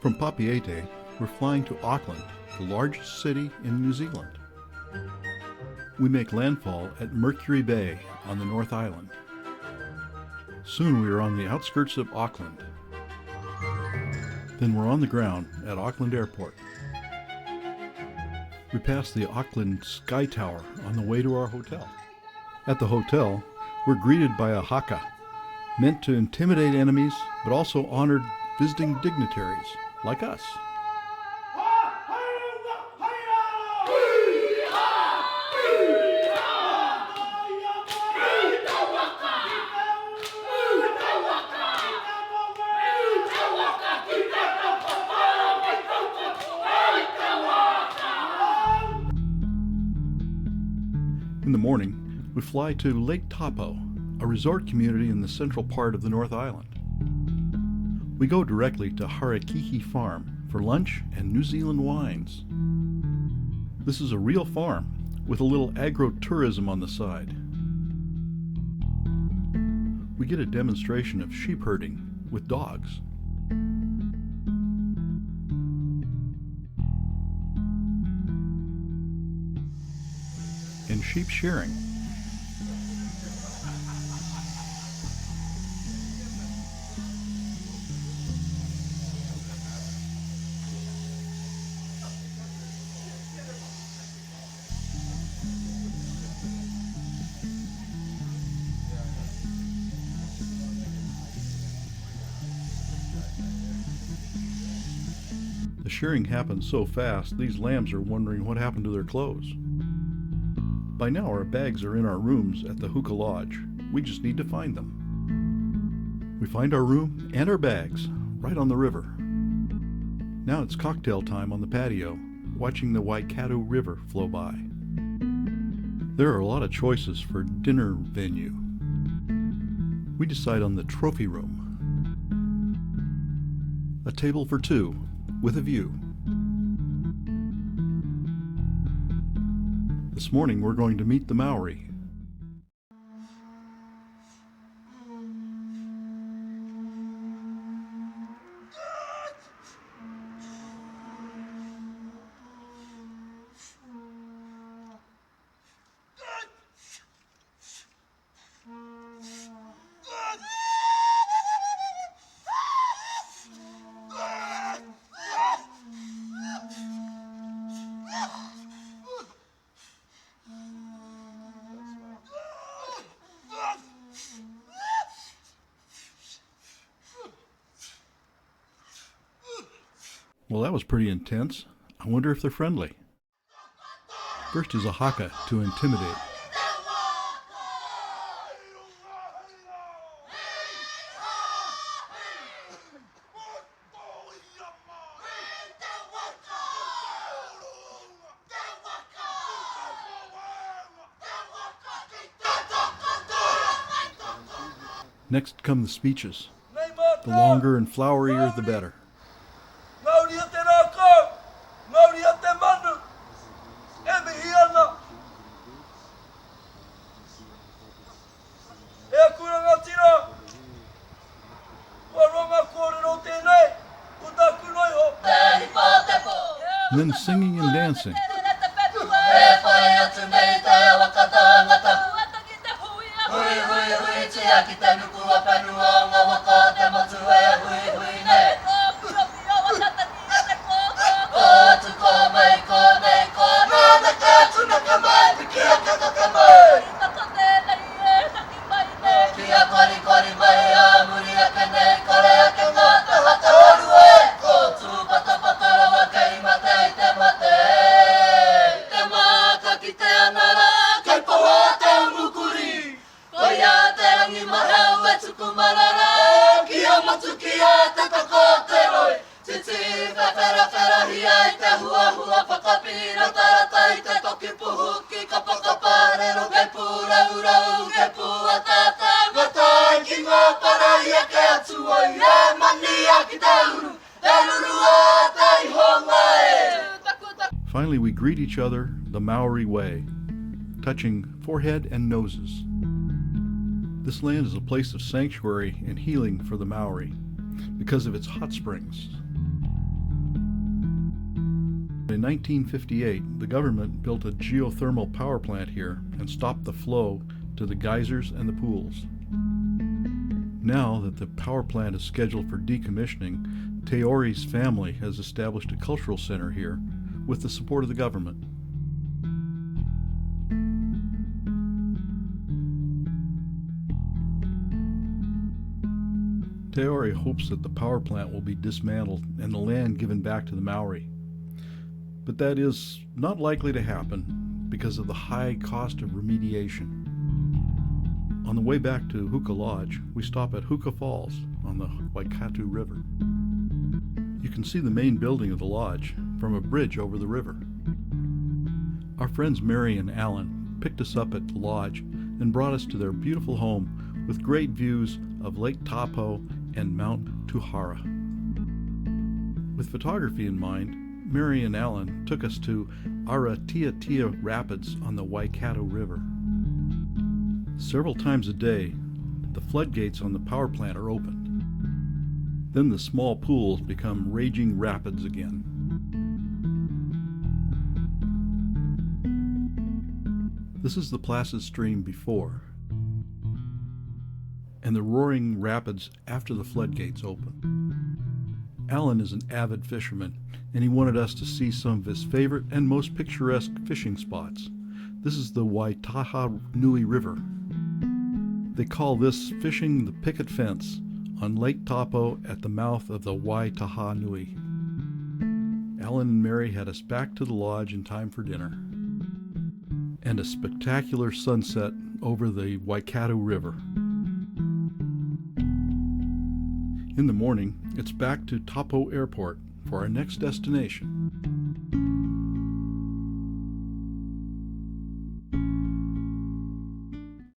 From Papeete, we're flying to Auckland, the largest city in New Zealand. We make landfall at Mercury Bay on the North Island. Soon we are on the outskirts of Auckland. Then we're on the ground at Auckland Airport. We pass the Auckland Sky Tower on the way to our hotel. At the hotel, we're greeted by a haka, meant to intimidate enemies, but also honored visiting dignitaries like us. In the morning, we fly to Lake Taupo, a resort community in the central part of the North Island. We go directly to Harekeke Farm for lunch and New Zealand wines. This is a real farm with a little agro-tourism on the side. We get a demonstration of sheep herding with dogs. And sheep shearing. The shearing happens so fast, these lambs are wondering what happened to their clothes. By now our bags are in our rooms at the Huka Lodge. We just need to find them. We find our room and our bags right on the river. Now it's cocktail time on the patio, watching the Waikato River flow by. There are a lot of choices for dinner venue. We decide on the trophy room. A table for two with a view. This morning we're going to meet the Maori. Well, that was pretty intense. I wonder if they're friendly. First is a haka to intimidate. Next come the speeches. The longer and flowerier the better. And then singing and dancing. Finally, we greet each other the Maori way, touching forehead and noses. This land is a place of sanctuary and healing for the Maori because of its hot springs. In 1958, the government built a geothermal power plant here and stopped the flow to the geysers and the pools. Now that the power plant is scheduled for decommissioning, Teori's family has established a cultural center here with the support of the government. Teori hopes that the power plant will be dismantled and the land given back to the Maori. But that is not likely to happen because of the high cost of remediation. On the way back to Huka Lodge, we stop at Huka Falls on the Waikato River. You can see the main building of the lodge from a bridge over the river. Our friends Mary and Alan picked us up at the lodge and brought us to their beautiful home with great views of Lake Taupo and Mount Tuhara. With photography in mind, Mary and Alan took us to Aratiatia Rapids on the Waikato River. Several times a day, the floodgates on the power plant are opened. Then the small pools become raging rapids again. This is the placid stream before, and the roaring rapids after the floodgates open. Alan is an avid fisherman, and he wanted us to see some of his favorite and most picturesque fishing spots. This is the Waitaha Nui River. They call this fishing the picket fence on Lake Taupo at the mouth of the Waitaha Nui. Alan and Mary had us back to the lodge in time for dinner, and a spectacular sunset over the Waikato River. In the morning, it's back to Taupo Airport for our next destination.